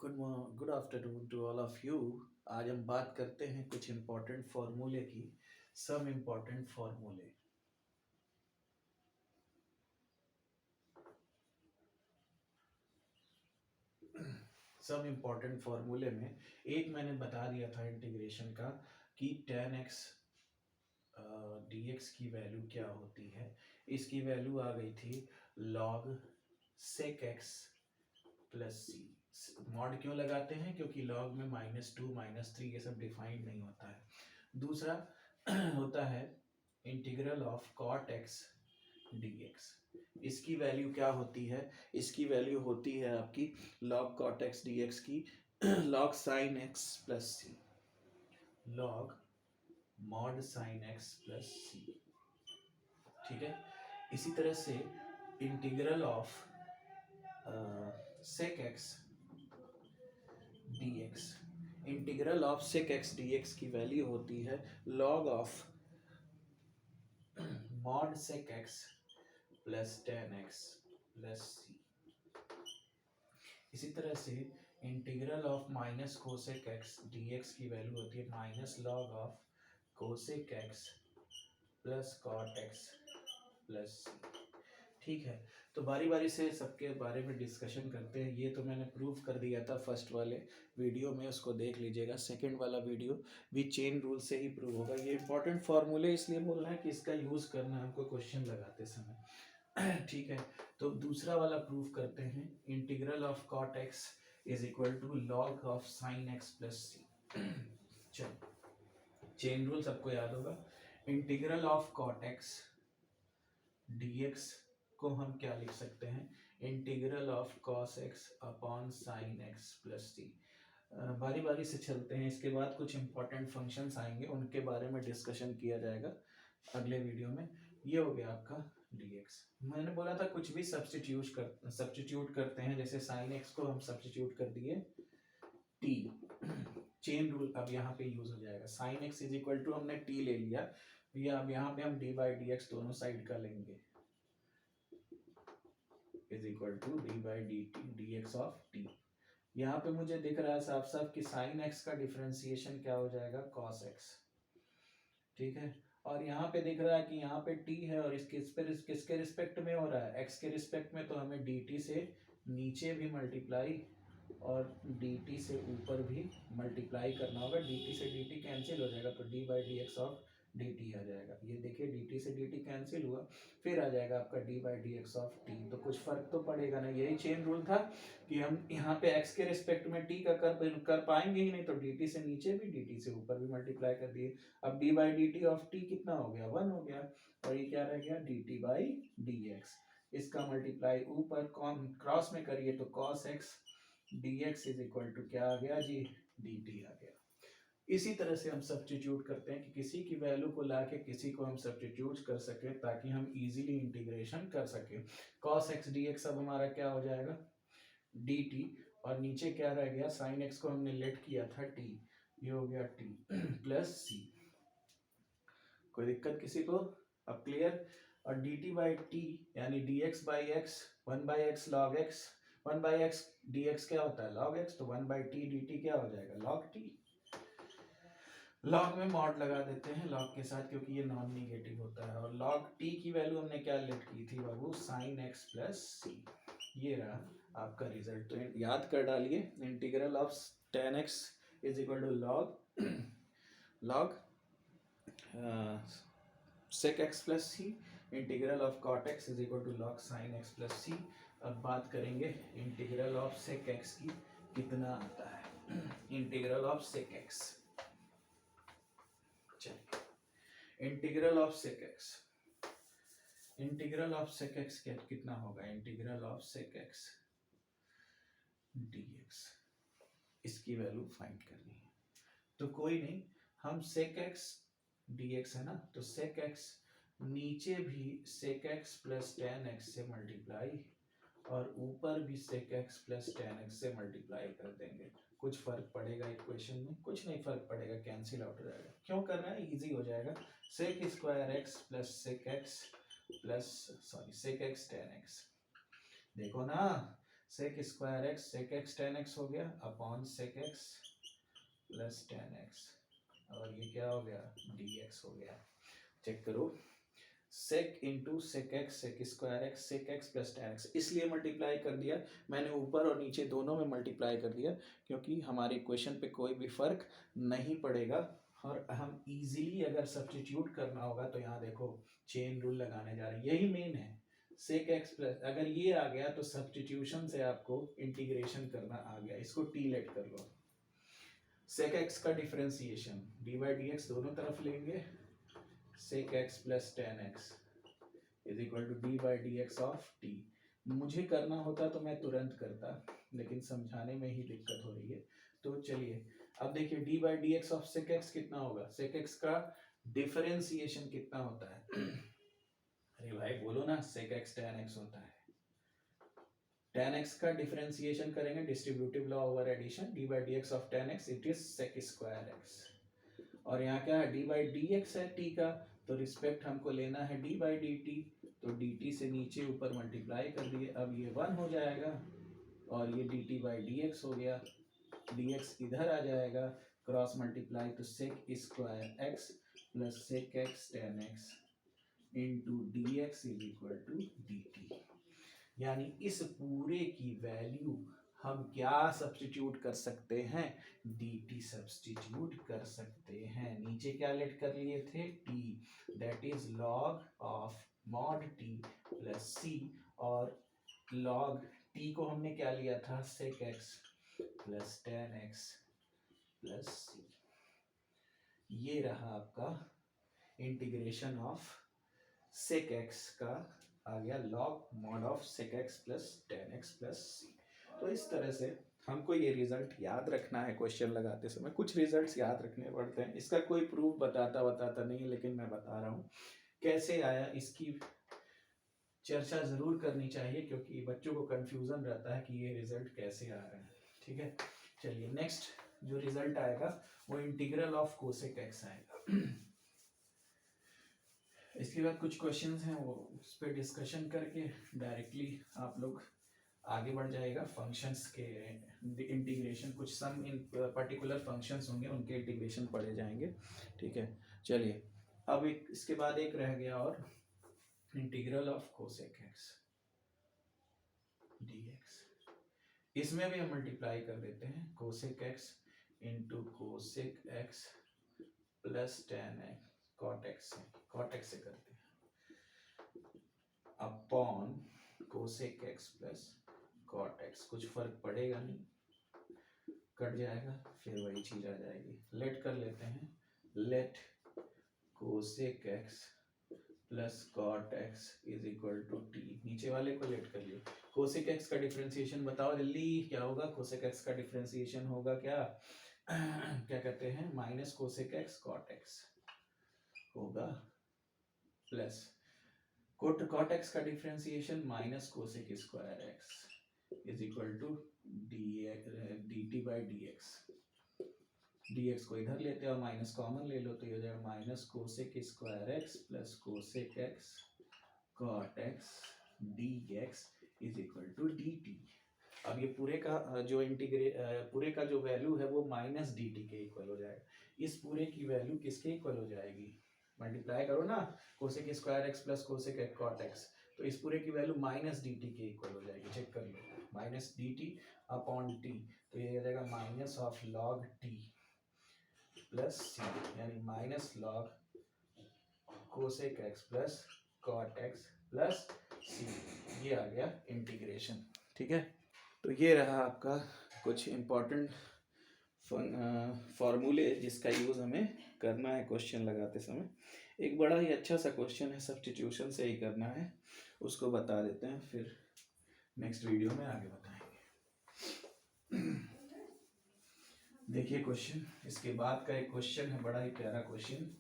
Good afternoon to all of you. आज हम बात करते हैं कुछ इम्पोर्टेंट फार्मूले की। सम इम्पोर्टेंट फार्मूले। सम इम्पोर्टेंट फार्मूले में एक मैंने बता दिया था इंटीग्रेशन का कि tan x dx की वैल्यू क्या होती है। इसकी वैल्यू आ गई थी log sec x प्लस सी। मॉड क्यों लगाते हैं? क्योंकि लॉग में -2 -3 ये सब डिफाइंड नहीं होता है। दूसरा होता है integral of cot x dx। इसकी वैल्यू क्या होती है? इसकी वैल्यू होती है आपकी log cot x dx की log sin x plus C. log mod sin x plus C. ठीक है। इसी तरह से integral of sec x dx। Integral of sec x dx की वैल्यू होती है log of mod sec x plus tan x plus C. इसी तरह से integral of minus cosec X dx की वैल्यू होती है minus log of cosec x plus cot x plus C. ठीक है। तो बारी बारी से सबके बारे में डिस्कशन करते हैं। ये तो मैंने प्रूव कर दिया था फर्स्ट वाले वीडियो में, उसको देख लीजिएगा। सेकंड वाला वीडियो भी चेन रूल से ही प्रूव होगा। ये इंपॉर्टेंट फॉर्मूले इसलिए बोल रहे हैं कि इसका यूज करना है हमको क्वेश्चन लगाते समय। ठीक है। तो दूसरा वाला प्रूव करते हैं। Integral of cot x is equal to log of sine x plus c. चलो, चेन रूल सबको याद होगा। Integral of cot x dx को हम क्या लिख सकते हैं? Integral of cos x upon sine x plus c. बारी बारी से चलते हैं। इसके बाद कुछ इंपॉर्टेंट फंक्शंस आएंगे, उनके बारे में डिस्कशन किया जाएगा अगले वीडियो में। ये हो गया आपका dx। मैंने बोला था कुछ भी सब्स्टिट्यूट करते हैं। जैसे साइन x को हम सब्स्टिट्यूट कर दिए t। चेन रूल अब यहाँ पे यूज हो जाएगा। Sine x is equal to हमने t ले लिया, या अब यहाँ पे हम d बाई डी एक्स दोनों साइड का लेंगे, is equal to D by D T D X of T. यहाँ पे मुझे दिख रहा है साफ साफ कि साइन एक्स का डिफरेंशिएशन क्या हो जाएगा? Cos x. ठीक है। और यहाँ पे दिख रहा है कि यहाँ पे t है और किसके रिस्पेक्ट में हो रहा है? x के रिस्पेक्ट में। तो हमें dt से नीचे भी मल्टीप्लाई और dt से ऊपर भी मल्टीप्लाई करना होगा। dt से dt कैंसिल हो जाएगा तो d by D X of dt आ जाएगा। ये देखिए dt से dt कैंसिल हुआ, फिर आ जाएगा आपका d by D X of t। तो कुछ फर्क तो पड़ेगा ना। यही चेन रूल था कि हम यहाँ पे x के रिस्पेक्ट में t का कर पाएंगे ही नहीं, तो dt से नीचे भी dt से ऊपर भी मल्टीप्लाई कर दिए। अब d by D T of t कितना हो गया? 1 हो गया। और ये क्या रह गया? dt by D X. इसका मल्टीप्लाई ऊपर क्रॉस में करिए तो cos x dx is equal to क्या आ गया जी? dt आ गया। इसी तरह से हम सब्स्टिट्यूट करते हैं कि किसी की वैल्यू को लाके किसी को हम सब्स्टिट्यूट कर सके ताकि हम इजीली इंटीग्रेशन कर सके। cos x dx अब हमारा क्या हो जाएगा? dt। और नीचे क्या रह गया? sin x को हमने लेट किया था t, ये हो गया t प्लस c। कोई दिक्कत किसी को? अब क्लियर? और dt बाई टी यानी dx by x, 1 by x log x. 1 by x dx क्या होता है? Log x. तो 1 बाई टी dt क्या हो जाएगा? Log T. लॉग में मॉड लगा देते हैं लॉग के साथ, क्योंकि ये नॉन निगेटिव होता है। और लॉग टी की वैल्यू हमने क्या लेट की थी बाबू? Sine x plus c. ये रहा आपका रिजल्ट। तो याद कर डालिए, integral of tan x is equal to log log sec x plus c. Integral of cot x is equal to log sine x plus c. अब बात करेंगे इंटीग्रल ऑफ sec x की कितना आता है। इंटीग्रल ऑफ sec x, चलिए integral of sec x। Integral of sec x कितना होगा? Integral of sec x dx। इसकी वैल्यू फाइंड करनी है। तो कोई नहीं, हम sec x dx है ना, तो sec x नीचे भी sec x plus tan x से मल्टीप्लाई और ऊपर भी sec x plus tan x से मल्टीप्लाई कर देंगे। कुछ फर्क पड़ेगा इक्वेशन में? कुछ नहीं फर्क पड़ेगा, कैंसिल आउट हो जाएगा। क्यों कर रहे हैं? इजी हो जाएगा। sec square x plus sec x plus sec x tan x। देखो ना, sec square x sec X tan X हो गया upon sec x plus tan X, और ये क्या हो गया डी एक्स हो गया। चेक करो, sec into sec x sec square x sec x plus tan x, इसलिए मल्टीप्लाई कर दिया मैंने, ऊपर और नीचे दोनों में मल्टीप्लाई कर दिया, क्योंकि हमारे इक्वेशन पे कोई भी फर्क नहीं पड़ेगा। और हम इजीली अगर सब्स्टिट्यूट करना होगा तो यहाँ देखो चेन रूल लगाने जा रहे हैं, यही मेन है। सेक एक्स प्लस, अगर ये आ गया तो सब्स्टिट्यूशन से आपको इंटीग्रेशन करना आ गया, इसको टी लेट कर लो। सेक एक्स का differentiation D by D X दोनों तरफ लेंगे, sec x plus tan x is equal to D by D X of T. मुझे करना होता तो मैं तुरंत करता, लेकिन समझाने में ही दिक्कत हो रही है। तो चलिए अब देखिए D by D X of sec X कितना होगा, सेक एक्स का डिफरेंशिएशन कितना होता है अरे भाई बोलो ना, सेक एक्स टेन एक्स होता है। टेन एक्स का डिफरेंशिएशन करेंगे distributive law over addition, D by D X of tan X it is sec square X, और यहाँ क्या है डी बाई डी एक्स है टी का, तो रिस्पेक्ट हमको लेना है डी बाई डी टी, तो डी टी से नीचे ऊपर मल्टीप्लाई कर दिए, अब ये वन हो जाएगा और ये D T by D x हो गया, डी एक्स इधर आ जाएगा, क्रॉस मल्टीप्लाई तो sec square x plus sec X tan X into D X is equal to D T. यानी इस पूरे की वैल्यू हम क्या सब्स्टिट्यूट कर सकते हैं, dt सब्स्टिट्यूट कर सकते हैं। नीचे क्या लेट कर लिए थे t, that is log of mod t plus c, और log t को हमने क्या लिया था sec x plus tan x plus c। ये रहा आपका इंटीग्रेशन ऑफ sec x का आ गया log mod of sec x plus tan x plus c। तो इस तरह से हमको ये रिजल्ट याद रखना है, क्वेश्चन लगाते समय कुछ रिजल्ट्स याद रखने पड़ते हैं। इसका कोई प्रूफ बताता नहीं, लेकिन मैं बता रहा हूँ कैसे आया, इसकी चर्चा जरूर करनी चाहिए, क्योंकि बच्चों को कंफ्यूजन रहता है कि ये रिजल्ट कैसे आ रहा है। ठीक है, चलिए नेक्स्ट जो रिजल्ट आएगा वो इंटीग्रल ऑफ कोसेक एक्स आएगा। इसके बाद कुछ क्वेश्चंस हैं, वो उस पर डिस्कशन करके डायरेक्टली आप लोग आगे बढ़ जाएगा। फंक्शंस के इंटीग्रेशन, कुछ सम इन पर्टिकुलर फंक्शंस होंगे उनके इंटीग्रेशन पढ़े जाएंगे। ठीक है, चलिए अब एक इसके बाद एक रह गया और integral of cosec X dx। इसमें भी हम मल्टीप्लाई कर देते हैं, cosec X into cosec x plus tan X cot X से करते हैं upon cosec x plus cot X, कुछ फर्क पड़ेगा नहीं, कट जाएगा फिर वही चीज आ जाएगी। लेट कर लेते हैं, let cosec x plus cot x is equal to T, नीचे वाले को लेट कर लिया। कोसेक एक्स का डिफरेंशिएशन बताओ जल्दी, क्या होगा कोसेक एक्स का डिफरेंशिएशन होगा क्या क्या कहते हैं minus cosec x cot X होगा, प्लस कॉट एक्स का differentiation minus cosec square X is equal to D T by D X. D X को इधर लेते हो, माइनस कॉमन ले लो तो ये हो जाएगा minus cosec square x plus cosec x cot X D X is equal to D T. अब ये पूरे का जो वैल्यू है वो माइनस डी टी के इक्वल हो जाएगा। इस पूरे की वैल्यू किसके इक्वल हो जाएगी, मल्टीप्लाई करो ना, cosec square x plus cosec x cot x, तो इस पूरे की वैल्यू माइनस डी टी के इक्वल हो जाएगी। चेक कर लो, minus D t upon t, तो ये हो जाएगा minus of log t plus c, यानी minus log cosec x plus cot x plus c, ये आ गया इंटीग्रेशन। ठीक है, तो ये रहा आपका कुछ इम्पोर्टेंट फॉर्मूले जिसका यूज़ हमें करना है क्वेश्चन लगाते समय। एक बड़ा ही अच्छा सा क्वेश्चन है, सब्स्टिट्यूशन से ही करना है, उसको बता देते हैं, फिर नेक्स्ट वीडियो में आगे बताएंगे। देखिए क्वेश्चन, इसके बाद का एक क्वेश्चन है, बड़ा ही प्यारा क्वेश्चन।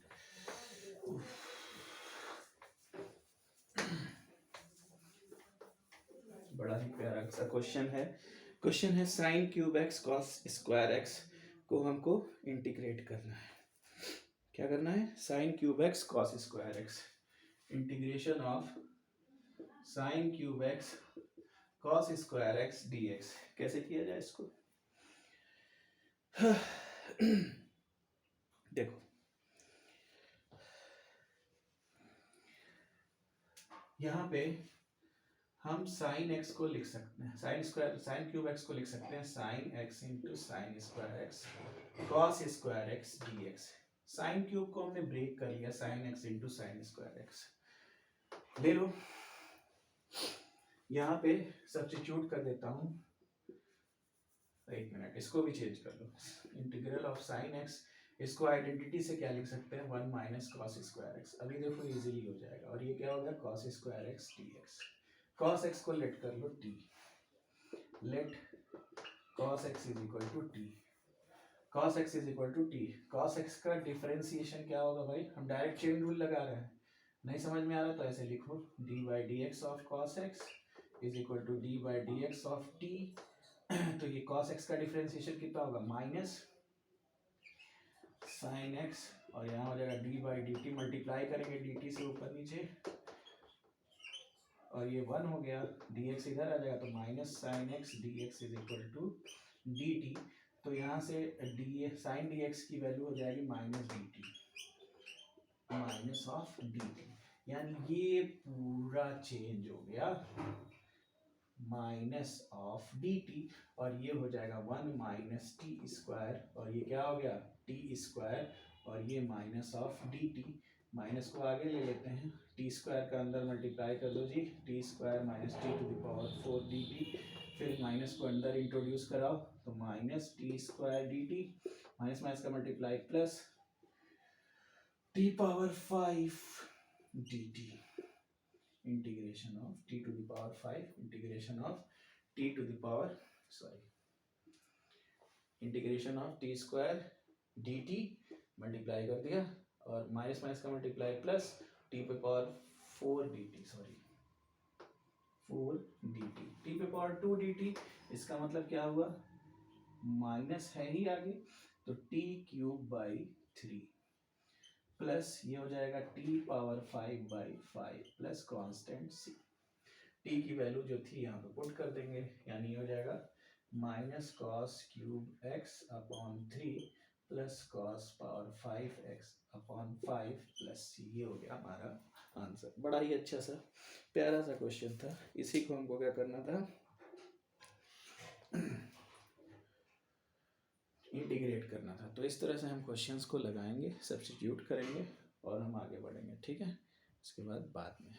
बड़ा ही प्यारा सा क्वेश्चन है। क्वेश्चन है sine cube x cos square x को हमको इंटीग्रेट करना है। क्या करना है, sine cube x cos square x, integration of sine cube x cos square x dx। कैसे किया जाए इसको? देखो यहाँ पे हम साइन एक्स को लिख सकते हैं, साइन क्यूब एक्स को लिख सकते हैं sine x into sine square x cos square x dx। Sine cube को हमने ब्रेक कर लिया, sine x into sine square x ले लो। यहाँ पे सब्स्टिट्यूट कर देता हूँ, एक मिनट इसको भी चेंज कर लो। इंटीग्रल ऑफ साइन एक्स, इसको आइडेंटिटी से क्या लिख सकते हैं, 1 माइनस कॉस स्क्वायर एक्स। अभी देखो इजीली हो जाएगा, और ये क्या हो गया, cos square x dx। Cos x को लेट कर लो t, let cos x is equal to t, cos x is equal to t. cos x का डिफरेंशिएशन क्या होगा भाई, हम डायरेक्ट चेन रूल लगा रहे हैं, नहीं समझ में आ रहा तो ऐसे लिखो, D by D X of cos x is equal to D by D X of T. तो ये cos x का डिफरेंशिएशन कितना होगा, माइनस साइन x, और यहाँ हो जाएगा D by D T, multiply करेंगे डी टी से ऊपर नीचे, और ये 1 हो गया, dx इधर आ जाएगा तो minus sine X dx is equal to dt। तो यहाँ से डी साइन dx की वैल्यू हो जाएगी minus dt, minus of dt, यानी ये पूरा चेंज हो गया माइनस ऑफ dt, और ये हो जाएगा 1 माइनस टी स्क्वायर, और ये क्या हो गया टी स्क्वायर, और ये माइनस ऑफ dt। माइनस को आगे ले लेते हैं, टी स्क्वायर का अंदर मल्टीप्लाई कर दो जी, t square minus t to the power 4 dt, फिर माइनस को अंदर इंट्रोड्यूस कराओ तो minus t square dt, minus minus का multiply plus t power 5 dt, integration of t to the power 5, integration of t to the power integration of t square dt, multiply कर दिया, और minus minus का multiply plus t पे power 4 dt, sorry 4 dt, T पे power 2 dt। इसका मतलब क्या हुआ, माइनस है ही आगे, तो टी क्यूब बाई 3 प्लस ये हो जाएगा T power 5 by 5 plus constant C. T की वैल्यू जो थी यहाँ पे पुट कर देंगे, यानी ये हो जाएगा minus cos cube x upon 3 plus cos power 5x upon 5 plus c. ये हो गया हमारा आंसर। बड़ा ही अच्छा सा प्यारा सा क्वेश्चन था, इसी को हमको क्या करना था, इंटीग्रेट करना था। तो इस तरह से हम क्वेश्चंस को लगाएंगे, सब्स्टिट्यूट करेंगे और हम आगे बढ़ेंगे, ठीक है। इसके बाद में